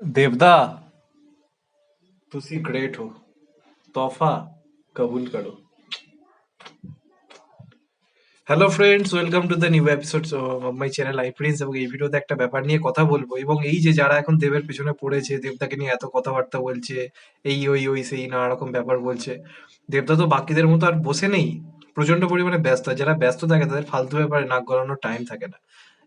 देवदा, तुसी ग्रेट हो। तोहफा कबूल करो। Hello friends, welcome to the new episode of my channel I Prince. এবং এই ভিডিওতে একটা ব্যাপার নিয়ে কথা বলবো, এবং এই যে যারা এখন দেবের পিছনে পড়েছে, দেবদাকে নিয়ে এত কথাবার্তা বলছে, এই ওই ওই সেই নানা রকম ব্যাপার বলছে, দেবদা তো বাকিদের মতো আর বসে নেই, প্রচন্ড পরিমাণে ব্যস্ত। আর যারা ব্যস্ত থাকে তাদের ফালতু ব্যাপারে নাক গলানোর টাইম থাকে না।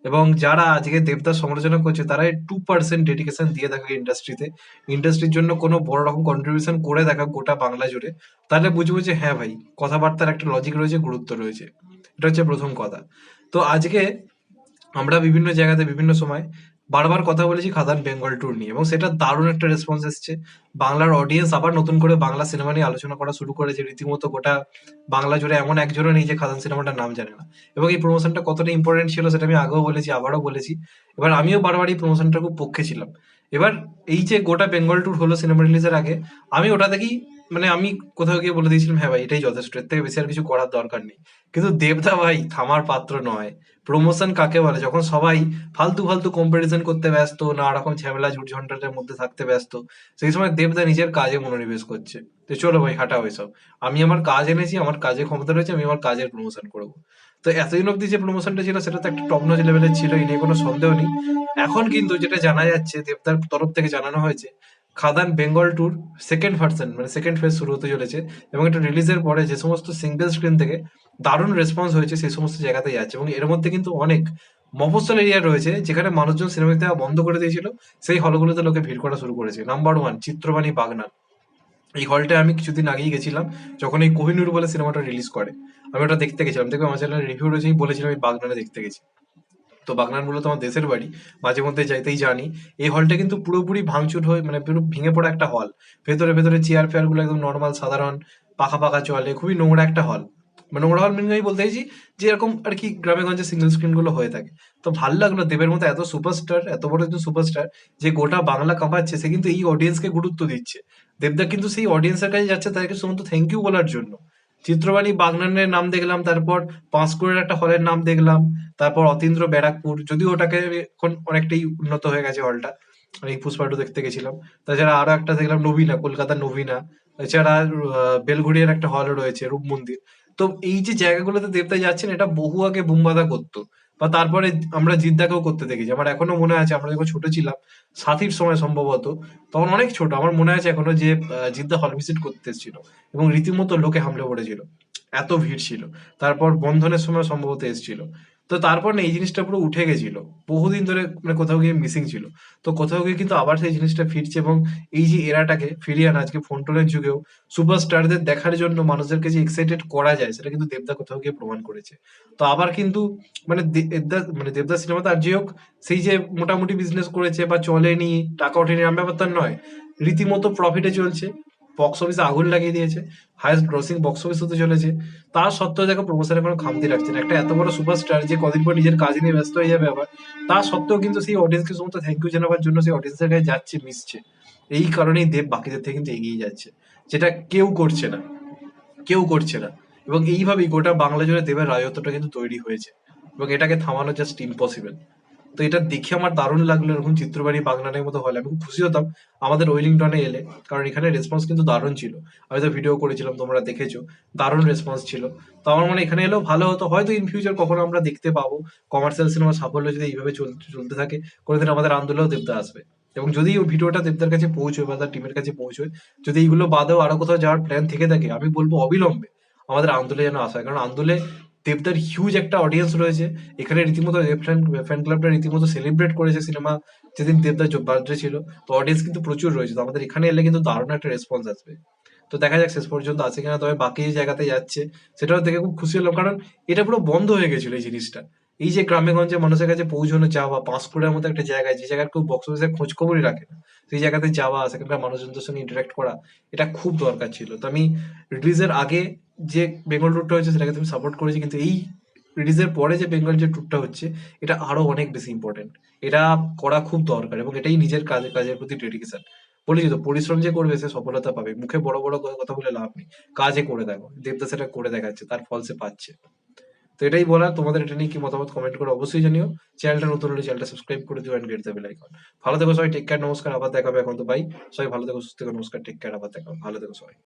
এবং যারা আজকে দেবদার সমালোচনা করছে তারা 2% ডেডিকেশন দিয়ে থাকে ইন্ডাস্ট্রিতে, ইন্ডাস্ট্রির জন্য কোনো বড় রকম কন্ট্রিবিউশন করে দেখা গোটা বাংলা জুড়ে, তাহলে বুঝবো যে হ্যাঁ ভাই, কথাবার্তার একটা লজিক রয়েছে, গুরুত্ব রয়েছে। এটা হচ্ছে প্রথম কথা। তো আজকে আমরা বিভিন্ন জায়গাতে বিভিন্ন সময় বারবার কথা বলেছি খাদান বেঙ্গল ট্যুর নিয়ে, এবং সেটা দারুণ একটা রেসপন্স এসছে। বাংলার অডিয়েন্স আবার নতুন করে বাংলা সিনেমা নিয়ে আলোচনা করা শুরু করেছে। রীতিমতো গোটা বাংলা জুড়ে এমন একজনও নেই যে খাদান সিনেমাটার নাম জানে না। এবং এই প্রমোশনটা কতটা ইম্পর্টেন্ট ছিল সেটা আমি আগেও বলেছি, আবারও বলেছি। এবার আমিও বারবার এই প্রমোশনটার খুব পক্ষে ছিলাম। এবার এই যে গোটা বেঙ্গল ট্যুর হলো সিনেমা রিলিজের আগে, আমি ওটা দেখি, মানে আমি কোথাও গিয়ে বলে দিয়েছিলাম হ্যাঁ ভাই এটাই যথেষ্ট, এর থেকে বেশি আর কিছু করার দরকার নেই। কিন্তু দেবদা ভাই থামার পাত্র নয়। প্রমোশন কাকে বলে? যখন সবাই ফালতু ফালতু কম্পারিজন করতে ব্যস্ত, নানা রকম ঝামেলা ঝুটঝঞ্ঝাটের মধ্যে থাকতে ব্যস্ত, সেই সময় দেবদা নিজের কাজে মনোনিবেশ করছে। তো চলো ভাই, হাঁটাও এসব। আমি আমার কাজ এনেছি, আমার কাজে ক্ষমতা রয়েছে, আমি আমার কাজের প্রমোশন করবো। তো এতদিন অব্দি যে প্রমোশনটা ছিল সেটা তো একটা টপ নচ লেভেলের ছিল, এই নিয়ে কোনো সন্দেহ নেই। এখন কিন্তু যেটা জানা যাচ্ছে, দেবদার তরফ থেকে জানানো হয়েছে, খাদান বেঙ্গল ট্যুর সেকেন্ড ভার্সন মানে সেকেন্ড ফেজ শুরু হতে চলেছে। এবং এটা রিলিজের পরে যে সমস্ত সিঙ্গেল স্ক্রিন থেকে দারুণ রেসপন্স হয়েছে সেই সমস্ত জায়গাতে যাচ্ছে। এবং এর মধ্যে কিন্তু অনেক মফস্বল এরিয়া রয়েছে যেখানে মানুষজন সিনেমা দেখতে যাওয়া বন্ধ করে দিয়েছিল, সেই হলগুলোতে লোকে ভিড় করা শুরু করেছে। Number one, Chitrabani Bagnan. এই হলটায় আমি কিছুদিন আগেই গেছিলাম, যখন এই কোহিনূর বলে সিনেমাটা রিলিজ করে। আমি ওটা দেখতে গেছিলাম, দেখবে আমার চ্যানেলে রিভিউ রয়েছে, আমি বলেছিলাম আমি বাগনানে দেখতে গেছি। তো বাগনান মূলত আমার দেশের বাড়ি, মাঝে মধ্যে যাইতেই জানি। এই হলটা কিন্তু পুরোপুরি ভাঙচুর হয়ে, মানে পুরো ভেঙে পড়া একটা হল। ভেতরে ভেতরে চেয়ার ফেয়ার গুলো একদম নর্মাল সাধারণ পাখা পাখা চলে, খুবই নোংরা একটা হল। মানে নোংরা হল মিন আমি বলতে চাইছি যে এরকম আর কি গ্রামে গঞ্জে সিঙ্গেল স্ক্রিন গুলো হয়ে থাকে। তো ভালো লাগলো, দেবের মতো এত সুপারস্টার, এত বড় একজন সুপারস্টার, যে গোটা বাংলা কাঁপাচ্ছে, সে কিন্তু এই অডিয়েন্সকে গুরুত্ব দিচ্ছে। দেবদা কিন্তু সেই অডিয়েন্সের কাছে যাচ্ছে তাদেরকে শুধুমাত্র থ্যাংক ইউ বলার জন্য। চিত্রবাণী বাগনানের নাম দেখলাম, তারপর পাঁশকুড়ের একটা হলের নাম দেখলাম, তারপর অতীন্দ্র ব্যারাকপুর, যদিও ওটাকে এখন অনেকটাই উন্নত হয়ে গেছে হলটা, এই পুষ্পা টু দেখতে গেছিলাম। তাছাড়া আরো একটা দেখলাম নবীনা, কলকাতার নবীনা। এছাড়া বেলঘড়িয়ার একটা হল রয়েছে, রূপ মন্দির। তো এই যে জায়গাগুলোতে দেবতা যাচ্ছেন, এটা বহু আগে বুমবাদা করতো, বা তারপরে আমরা জিদ্দাকেও করতে দেখেছি। আমার এখনো মনে আছে, আমরা যখন ছোট ছিলাম, সাথীর সময় সম্ভবত, তখন অনেক ছোট, আমার মনে আছে এখনো যে জিদ্দা হল ভিজিট করতে এসেছিল, এবং রীতিমতো লোকে হামলে পড়েছিল, এত ভিড় ছিল। তারপর বন্ধনের সময় সম্ভবত এসেছিল। তো তারপর না এই জিনিসটা পুরো উঠে গেছিল, বহুদিন ধরে মানে কোথাও গিয়ে মিসিং ছিল। তো কোথাও গিয়ে কিন্তু আবার সেই জিনিসটা ফিরছে, এবং এই যে এরাটাকে ফিরিয়ে আনা, আজকে ফোন টোনের যুগেও সুপারস্টারদের দেখার জন্য মানুষদেরকে যে এক্সাইটেড করা যায়, সেটা কিন্তু দেবদা কোথাও গিয়ে প্রমাণ করেছে। তো আবার কিন্তু মানে দেবদা সিনেমা তো আর যে হোক, সেই যে মোটামুটি বিজনেস করেছে বা চলেনি, টাকা ওঠেনি, এরম ব্যাপার তার নয়। রীতিমতো প্রফিটে চলছে, বক্স অফিসে আগুন লাগিয়ে দিয়েছে, হাইয়েস্ট গ্রসিং বক্স অফিস হতে চলেছে। তা সত্ত্বেও দেখো প্রমোশনের কোনো খামতি রাখছে না। একটা এত বড় সুপারস্টার যে কদিন পর নিজের কাজ নিয়ে ব্যস্ত হয়ে যাবে আবার, তা সত্ত্বেও কিন্তু সেই অডিয়েন্সকে সমস্ত থ্যাংক ইউ জানাবার জন্য সেই অডিয়েন্সের কাছে যাচ্ছে, মিশছে। এই কারণেই দেব বাকিদের থেকে কিন্তু এগিয়ে যাচ্ছে, যেটা কেউ করছে না, কেউ করছে না। এবং এইভাবেই গোটা বাংলা জুড়ে দেবের রাজত্বটা কিন্তু তৈরি হয়েছে, এবং এটাকে থামানো জাস্ট ইম্পসিবল। তো এটা দেখে আমার দারুণ লাগলো, এরকম চিত্রবাড়ি বাগনানের মতো হলে আমি খুব খুশি হতাম আমাদের ওয়েলিংটনে এলে, কারণ এখানে রেসপন্স কিন্তু দারুণ ছিল। আমি তো ভিডিও করেছিলাম, তোমরা দেখেছো, দারুণ রেসপন্স ছিল। তো আমার মনে হয় এখানে এলেও ভালো হতো, হয়তো ইন ফিউচার কখনো আমরা দেখতে পাবো কমার্শিয়াল সিনেমার সাফল্য যদি এইভাবে চলতে চলতে থাকে, কোনোদিন আমাদের আন্দোলনেও দেবদা আসবে। এবং যদি ওই ভিডিওটা দেবদার কাছে পৌঁছয় বা তার টিমের কাছে পৌঁছয়, যদি এইগুলো বাদেও আরো কোথাও যাওয়ার প্ল্যান থেকে থাকে, আমি বলবো অবিলম্বে আমাদের আন্দোলনে যেন আসা হয়। কারণ আন্দোলনে দেবদার হিউজ একটা অডিয়েন্স রয়েছে। এখানে রীতিমতো ফ্যান ক্লাবটা রীতিমতো সেলিব্রেট করেছে সিনেমা যেদিন দেবদার বার্থডে ছিল। তো অডিয়েন্স কিন্তু প্রচুর রয়েছে, তো আমাদের এখানে এলে কিন্তু দারুণ একটা রেসপন্স আসবে। তো দেখা যাক শেষ পর্যন্ত আছে কিনা। তবে বাকি যে জায়গাতে যাচ্ছে সেটাও দেখে খুব খুশি হলাম, কারণ এটা পুরো বন্ধ হয়ে গেছিল এই জিনিসটা। এই যে গ্রামে গঞ্জে মানুষের কাছে পৌঁছানো যাওয়া, পাঁশকুড়ার মতো একটা জায়গায়, যে জায়গার কেউ বক্স অফিসের খোঁজ খবরই রাখে না, সেই জায়গাতে যাওয়া, সেখানকার মানুষজনদের সঙ্গে ইন্টারাক্ট করা, এটা খুব দরকার ছিল। তো আমি রিলিজের আগে যে বেঙ্গল ট্যুরটা হয়েছে সেটাকে তুমি সাপোর্ট করেছি, কিন্তু এই রিলিজের পরে যে বেঙ্গল যে ট্যুরটা হচ্ছে, এটা আরো অনেক বেশি ইম্পর্টেন্ট। এটা করা খুব দরকার, এবং এটাই নিজের কাজের প্রতি ডেডিকেশন। বলেছি তো, পরিশ্রম যে করবে সে সফলতা পাবে। মুখে বড় বড় কথা বলে লাভ নেই, কাজে করে দেখো। দেবদাস এটা করে দেখাচ্ছে, তার ফল সে পাচ্ছে। তো এটাই বলার, তোমাদের এটা নিয়ে কি মতামত কমেন্ট করে অবশ্যই জানিও। চ্যানেলটা নতুন হলে চ্যানেলটা সাবস্ক্রাইব করে দিও and get the bell icon. ভালো থেকো সবাই, টেক কেয়ার, নমস্কার, আবার দেখা হবে, এখন তো বাই। সবাই ভালো থেকো, সুস্থ থেকো, নমস্কার, টেক কেয়ার, আবার দেখা হবে, ভালো থেকো সবাই।